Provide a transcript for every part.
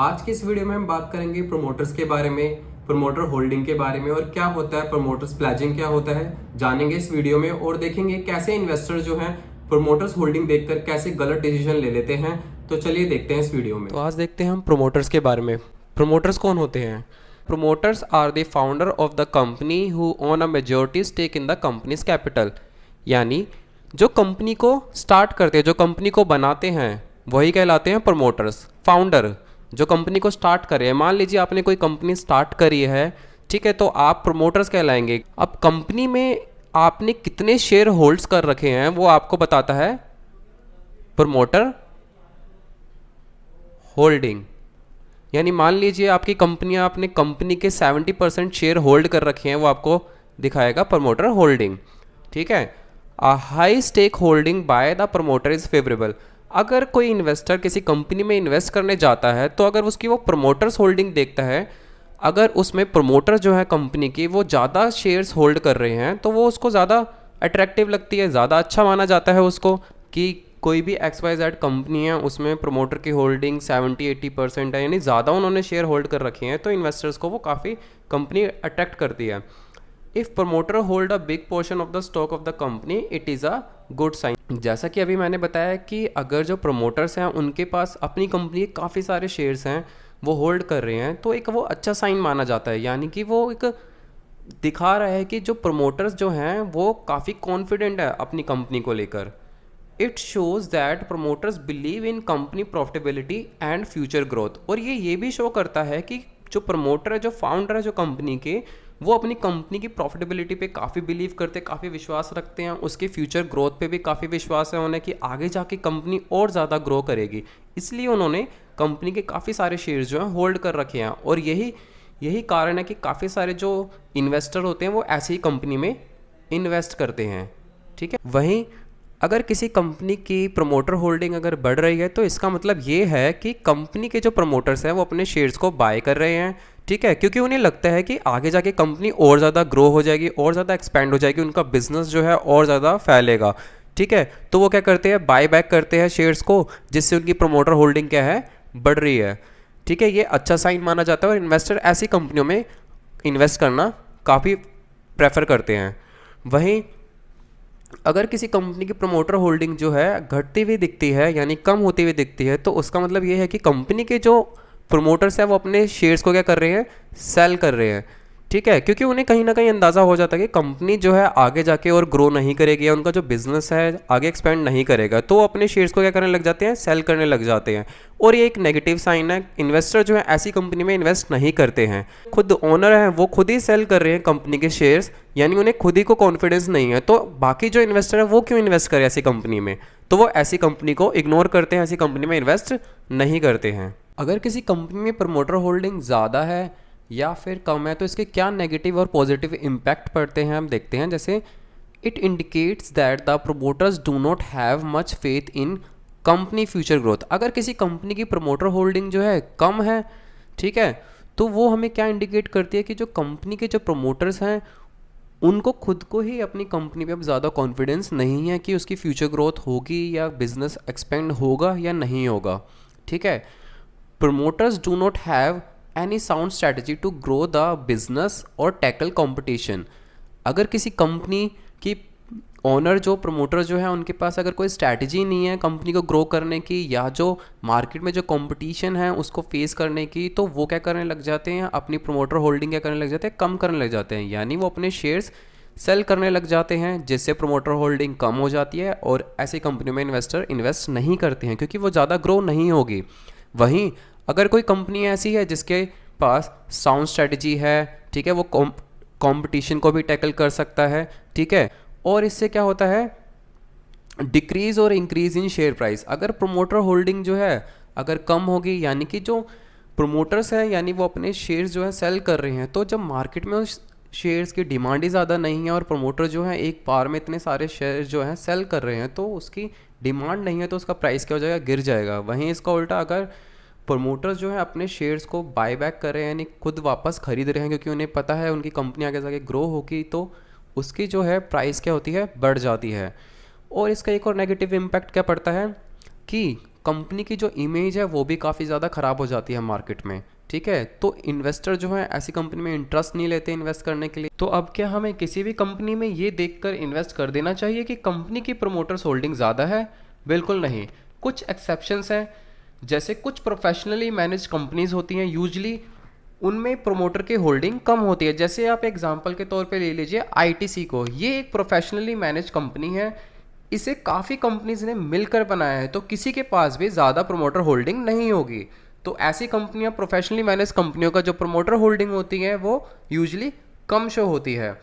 आज की इस वीडियो में हम बात करेंगे प्रोमोटर्स के बारे में, प्रोमोटर होल्डिंग के बारे में और क्या होता है प्रोमोटर्स प्लेजिंग क्या होता है जानेंगे इस वीडियो में। और देखेंगे कैसे इन्वेस्टर जो हैं प्रोमोटर्स होल्डिंग देखकर कैसे गलत डिसीजन ले लेते हैं। तो चलिए देखते हैं इस वीडियो में। तो आज देखते हैं हम प्रोमोटर्स के बारे में। प्रोमोटर्स कौन होते हैं? Promoters are the founder of the company who own a majority stake in the company's capital. यानी जो कंपनी को स्टार्ट करते हैं, जो कंपनी को बनाते हैं, वही कहलाते हैं प्रोमोटर्स। फाउंडर जो कंपनी को स्टार्ट करे, मान लीजिए आपने कोई कंपनी स्टार्ट करी है, ठीक है, तो आप प्रोमोटर्स कहलाएंगे। अब कंपनी में आपने कितने शेयर होल्ड्स कर रखे हैं वो आपको बताता है प्रोमोटर होल्डिंग। यानी मान लीजिए आपकी कंपनियां, आपने कंपनी के 70% शेयर होल्ड कर रखे हैं, वो आपको दिखाएगा प्रोमोटर होल्डिंग। ठीक है, a high stake holding by the promoter is favourable. अगर कोई इन्वेस्टर किसी कंपनी में इन्वेस्ट करने जाता है तो अगर उसकी वो प्रोमोटर्स होल्डिंग देखता है, अगर उसमें प्रोमोटर जो है कंपनी की वो ज़्यादा शेयर्स होल्ड कर रहे हैं तो वो उसको ज़्यादा अट्रैक्टिव लगती है, ज़्यादा अच्छा माना जाता है उसको कि कोई भी XYZ कंपनी है उसमें प्रोमोटर की होल्डिंग 70-80% है, यानी ज़्यादा उन्होंने शेयर होल्ड कर रखे हैं, तो इन्वेस्टर्स को वो काफ़ी कंपनी अट्रैक्ट करती है। If promoter hold a big portion of the stock of the company it is a good sign. जैसा कि अभी मैंने बताया कि अगर जो प्रोमोटर्स हैं उनके पास अपनी कंपनी के काफ़ी सारे शेयर्स हैं, वो होल्ड कर रहे हैं, तो एक वो अच्छा साइन माना जाता है। यानी कि वो एक दिखा रहा है कि जो प्रोमोटर्स जो हैं वो काफ़ी कॉन्फिडेंट है अपनी कंपनी को लेकर। It shows that promoters believe in company profitability and future growth. और ये भी शो करता है कि जो प्रमोटर है, जो फाउंडर है जो कंपनी के, वो अपनी कंपनी की प्रॉफिटेबिलिटी पे काफ़ी बिलीव करते हैं, काफ़ी विश्वास रखते हैं, उसके फ्यूचर ग्रोथ पे भी काफ़ी विश्वास है उन्हें कि आगे जाके कंपनी और ज़्यादा ग्रो करेगी। इसलिए उन्होंने कंपनी के काफ़ी सारे शेयर्स जो हैं होल्ड कर रखे हैं। और यही कारण है कि काफ़ी सारे जो इन्वेस्टर होते हैं वो ऐसी ही कंपनी में इन्वेस्ट करते हैं। ठीक है, वहीं अगर किसी कंपनी की प्रमोटर होल्डिंग अगर बढ़ रही है तो इसका मतलब ये है कि कंपनी के जो प्रमोटर्स हैं वो अपने शेयर्स को बाय कर रहे हैं। ठीक है, क्योंकि उन्हें लगता है कि आगे जाके कंपनी और ज़्यादा ग्रो हो जाएगी, और ज़्यादा एक्सपेंड हो जाएगी, उनका बिजनेस जो है और ज़्यादा फैलेगा। ठीक है, तो वो क्या करते हैं, बाय बैक करते हैं शेयर्स को, जिससे उनकी प्रमोटर होल्डिंग क्या है, बढ़ रही है। ठीक है, ये अच्छा साइन माना जाता है और इन्वेस्टर ऐसी कंपनियों में इन्वेस्ट करना काफ़ी प्रेफर करते हैं। वहीं अगर किसी कंपनी की प्रमोटर होल्डिंग जो है घटती हुई दिखती है, यानी कम होती हुई दिखती है, तो उसका मतलब ये है कि कंपनी के जो प्रमोटर्स हैं वो अपने शेयर्स को क्या कर रहे हैं, सेल कर रहे हैं। ठीक है, क्योंकि उन्हें कहीं ना कहीं अंदाज़ा हो जाता है कि कंपनी जो है आगे जाके और ग्रो नहीं करेगी या उनका जो बिजनेस है आगे एक्सपेंड नहीं करेगा, तो वो अपने शेयर्स को क्या करने लग जाते हैं, सेल करने लग जाते हैं। और ये एक नेगेटिव साइन है। इन्वेस्टर जो है ऐसी कंपनी में इन्वेस्ट नहीं करते हैं। खुद ओनर है वो खुद ही सेल कर रहे हैं कंपनी के शेयर्स, यानी उन्हें खुद ही को कॉन्फिडेंस नहीं है, तो बाकी जो इन्वेस्टर है वो क्यों इन्वेस्ट करे ऐसी कंपनी में, तो वो ऐसी कंपनी को इग्नोर करते हैं, ऐसी कंपनी में इन्वेस्ट नहीं करते हैं। अगर किसी कंपनी में प्रमोटर होल्डिंग ज़्यादा है या फिर कम है तो इसके क्या नेगेटिव और पॉजिटिव इम्पैक्ट पड़ते हैं हम देखते हैं। जैसे it indicates that the promoters do not have much faith in company future growth. अगर किसी कंपनी की प्रमोटर होल्डिंग जो है कम है, ठीक है, तो वो हमें क्या इंडिकेट करती है कि जो कंपनी के जो प्रमोटर्स हैं उनको खुद को ही अपनी कंपनी पे अब ज़्यादा कॉन्फिडेंस नहीं है कि उसकी फ्यूचर ग्रोथ होगी या बिजनेस एक्सपेंड होगा या नहीं होगा। ठीक है, promoters do not have any sound strategy to grow the business और tackle competition। अगर किसी कंपनी की ओनर जो प्रमोटर जो है उनके पास अगर कोई स्ट्रैटेजी नहीं है कंपनी को ग्रो करने की या जो मार्केट में जो कंपटीशन है उसको फेस करने की, तो वो क्या करने लग जाते हैं, अपनी प्रमोटर होल्डिंग क्या करने लग जाते हैं, कम करने लग जाते हैं। यानी वो अपने शेयर्स सेल करने लग जाते हैं, जिससे प्रमोटर होल्डिंग कम हो जाती है और ऐसी कंपनी में इन्वेस्टर इन्वेस्ट नहीं करते हैं क्योंकि वो ज़्यादा ग्रो नहीं होगी। वहीं अगर कोई कंपनी ऐसी है जिसके पास साउंड स्ट्रेटजी है, ठीक है, वो कंपटीशन को भी टैकल कर सकता है, ठीक है, और इससे क्या होता है, डिक्रीज और इंक्रीज इन शेयर प्राइस। अगर प्रोमोटर होल्डिंग जो है अगर कम होगी, यानी कि जो प्रोमोटर्स हैं यानी वो अपने शेयर्स जो है सेल कर रहे हैं, तो जब मार्केट में उस शेयर्स की डिमांड ही ज़्यादा नहीं है और प्रोमोटर जो है एक बार में इतने सारे शेयर जो हैं सेल कर रहे हैं, तो उसकी डिमांड नहीं है, तो उसका प्राइस क्या हो जाएगा, गिर जाएगा। वहीं इसका उल्टा अगर प्रमोटर्स जो है अपने शेयर्स को बाय बैक कर रहे हैं, यानी खुद वापस खरीद रहे हैं क्योंकि उन्हें पता है उनकी कंपनी आगे जाके ग्रो होगी, तो उसकी जो है प्राइस क्या होती है, बढ़ जाती है। और इसका एक और नेगेटिव इम्पैक्ट क्या पड़ता है कि कंपनी की जो इमेज है वो भी काफ़ी ज़्यादा ख़राब हो जाती है मार्केट में, ठीक है। तो इन्वेस्टर जो है ऐसी कंपनी में इंटरेस्ट नहीं लेते इन्वेस्ट करने के लिए। तो अब क्या हमें किसी भी कंपनी में ये देखकर इन्वेस्ट कर देना चाहिए कि कंपनी की प्रमोटर्स होल्डिंग ज़्यादा है? बिल्कुल नहीं। कुछ एक्सेप्शंस हैं, जैसे कुछ प्रोफेशनली मैनेज कंपनीज होती हैं, यूजली उनमें प्रमोटर की होल्डिंग कम होती है। जैसे आप एग्जांपल के तौर पे ले लीजिए आईटीसी को, ये एक प्रोफेशनली मैनेज कंपनी है, इसे काफ़ी कंपनीज ने मिलकर बनाया है, तो किसी के पास भी ज़्यादा प्रमोटर होल्डिंग नहीं होगी। तो ऐसी कंपनियां, प्रोफेशनली मैनेज कंपनियों का जो प्रमोटर होल्डिंग होती है वो यूजली कम शो होती है।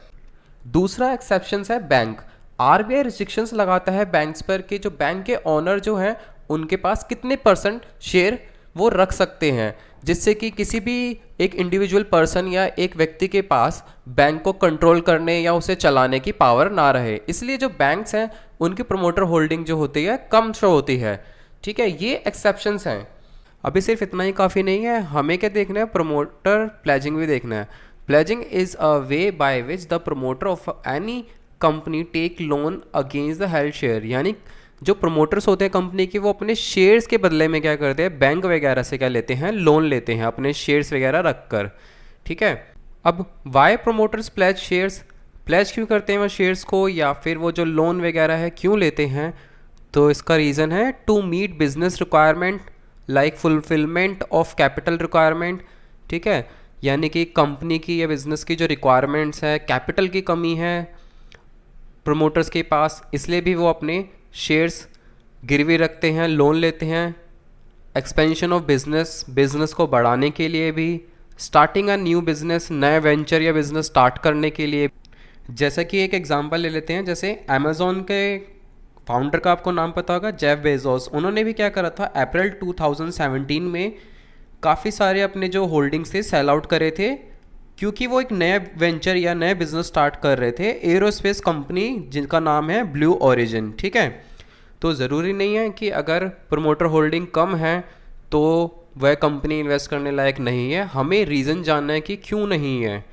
दूसरा एक्सेप्शन है बैंक। आरबीआई रिस्ट्रिक्शंस लगाता है बैंक्स पर कि जो बैंक के ओनर जो हैं उनके पास कितने परसेंट शेयर वो रख सकते हैं, जिससे कि किसी भी एक इंडिविजुअल पर्सन या एक व्यक्ति के पास बैंक को कंट्रोल करने या उसे चलाने की पावर ना रहे। इसलिए जो बैंक्स हैं उनकी प्रमोटर होल्डिंग जो होती है कम शो होती है, ठीक है। ये एक्सेप्शंस हैं। अभी सिर्फ इतना ही काफ़ी नहीं है, हमें क्या देखना है, प्रमोटर प्लेजिंग भी देखना है। Pledging is a way by which the promoter of any company take loan against the held share, यानी जो प्रमोटर्स होते हैं कंपनी के, वो अपने शेयर्स के बदले में क्या करते हैं, बैंक वगैरह से क्या लेते हैं, लोन लेते हैं अपने शेयर्स वगैरह रख कर, ठीक है। अब why promoters pledge shares, pledge क्यों करते हैं वो शेयर्स को, या फिर वो जो लोन वगैरह है क्यों लेते हैं? तो इसका रीज़न है to meet business requirement like fulfilment of capital requirement, ठीक है। यानी कि कंपनी की या बिजनेस की जो रिक्वायरमेंट्स है, कैपिटल की कमी है प्रमोटर्स के पास, इसलिए भी वो अपने शेयर्स गिरवी रखते हैं, लोन लेते हैं। एक्सपेंशन ऑफ बिजनेस, बिजनेस को बढ़ाने के लिए भी, स्टार्टिंग अ न्यू बिजनेस, नए वेंचर या बिजनेस स्टार्ट करने के लिए। जैसा कि एक एग्जांपल ले लेते हैं, जैसे अमेज़ॉन के फाउंडर का आपको नाम पता होगा, जेफ बेजोस। उन्होंने भी क्या करा था, अप्रैल 2017 में काफ़ी सारे अपने जो होल्डिंग्स थे सेल आउट करे थे, क्योंकि वो एक नया वेंचर या नया बिजनेस स्टार्ट कर रहे थे, एरोस्पेस कंपनी जिनका नाम है ब्लू ओरिजिन, ठीक है। तो ज़रूरी नहीं है कि अगर प्रमोटर होल्डिंग कम है तो वह कंपनी इन्वेस्ट करने लायक नहीं है। हमें रीज़न जानना है कि क्यों नहीं है,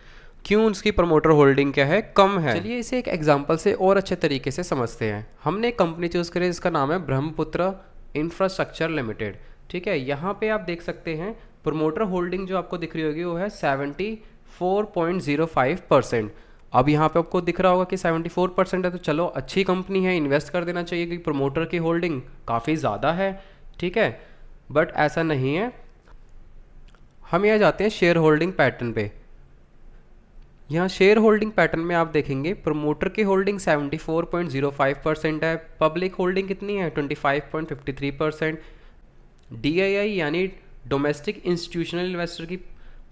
क्यों उसकी प्रमोटर होल्डिंग क्या है, कम है। चलिए इसे एक एग्जांपल से और अच्छे तरीके से समझते हैं। हमने एक कंपनी चूज़ करी जिसका नाम है ब्रह्मपुत्र इंफ्रास्ट्रक्चर लिमिटेड, ठीक है। यहाँ पे आप देख सकते हैं प्रमोटर होल्डिंग जो आपको दिख रही होगी वो है 74.05%। अब यहाँ पे आपको दिख रहा होगा कि 74% है, तो चलो अच्छी कंपनी है, इन्वेस्ट कर देना चाहिए, क्योंकि प्रमोटर की होल्डिंग काफ़ी ज़्यादा है, ठीक है। बट ऐसा नहीं है। हम यहाँ जाते हैं शेयर होल्डिंग पैटर्न पे। यहाँ शेयर होल्डिंग पैटर्न में आप देखेंगे प्रमोटर की होल्डिंग 74.05% है, पब्लिक होल्डिंग कितनी है 25.53%, DII यानी डोमेस्टिक इंस्टीट्यूशनल इन्वेस्टर की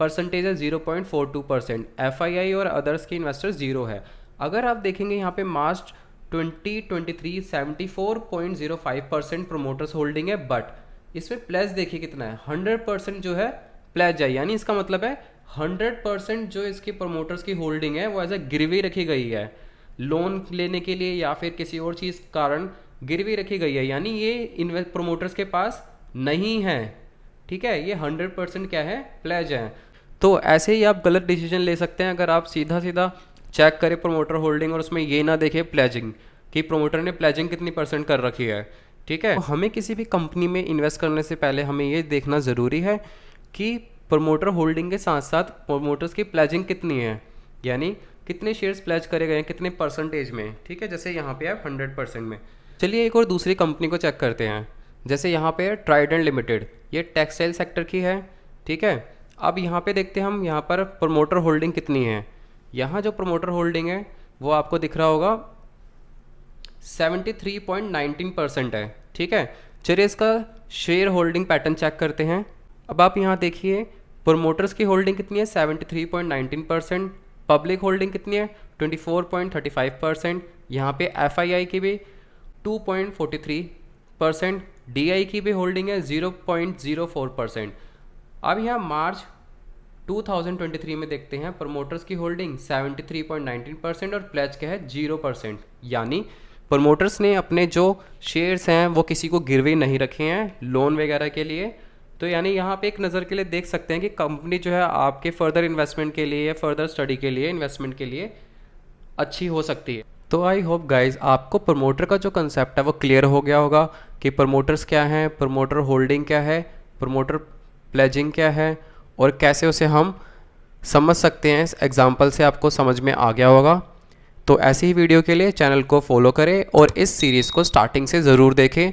परसेंटेज है 0.42%, FII और अदर्स के इन्वेस्टर 0 है। अगर आप देखेंगे यहाँ पे मार्च 2023 74.05% प्रमोटर्स होल्डिंग है, बट इसमें प्लेज देखिए कितना है, 100% जो है प्लेज है, यानी इसका मतलब है 100% जो इसके प्रमोटर्स की होल्डिंग है वो एज ए गिरवी रखी गई है, लोन लेने के लिए या फिर किसी और चीज़ कारण गिरवी रखी गई है, यानी ये प्रमोटर्स के पास नहीं है, ठीक है। ये 100% क्या है, प्लेज है। तो ऐसे ही आप गलत डिसीजन ले सकते हैं अगर आप सीधा सीधा चेक करें प्रमोटर होल्डिंग और उसमें ये ना देखें प्लेजिंग कि प्रमोटर ने प्लेजिंग कितनी परसेंट कर रखी है, ठीक है। तो हमें किसी भी कंपनी में इन्वेस्ट करने से पहले हमें ये देखना ज़रूरी है कि प्रमोटर होल्डिंग के साथ साथ प्रमोटर्स की प्लेजिंग कितनी है, यानी कितने शेयर्स प्लेज करे गए हैं, कितने परसेंटेज में, ठीक है। जैसे यहाँ पे आप 100% में। चलिए एक और दूसरी कंपनी को चेक करते हैं। जैसे यहाँ पे ट्राइडेंट लिमिटेड, ये टेक्सटाइल सेक्टर की है, ठीक है। अब यहाँ पे देखते हैं हम यहाँ पर प्रमोटर होल्डिंग कितनी है। यहाँ जो प्रमोटर होल्डिंग है वो आपको दिख रहा होगा 73.19% है, ठीक है। चलिए इसका शेयर होल्डिंग पैटर्न चेक करते हैं। अब आप यहाँ देखिए प्रमोटर्स की होल्डिंग कितनी है 73.19%, पब्लिक होल्डिंग कितनी है 24.35%, यहाँ पे FII की भी 2.43%, DI की भी होल्डिंग है 0.04%। अब यहाँ मार्च 2023 में देखते हैं प्रमोटर्स की होल्डिंग 73.19% और प्लेज क्या है 0%, यानी प्रमोटर्स ने अपने जो शेयर्स हैं वो किसी को गिरवी नहीं रखे हैं लोन वगैरह के लिए। तो यानी यहाँ पे एक नज़र के लिए देख सकते हैं कि कंपनी जो है आपके फर्दर इन्वेस्टमेंट के लिए या फर्दर स्टडी के लिए इन्वेस्टमेंट के लिए अच्छी हो सकती है। तो आई होप गाइज आपको प्रमोटर का जो कंसेप्ट है वो क्लियर हो गया होगा कि प्रमोटर्स क्या हैं, प्रमोटर होल्डिंग क्या है, प्रमोटर प्लेजिंग क्या है और कैसे उसे हम समझ सकते हैं। इस एग्जांपल से आपको समझ में आ गया होगा। तो ऐसी ही वीडियो के लिए चैनल को फॉलो करें और इस सीरीज़ को स्टार्टिंग से ज़रूर देखें।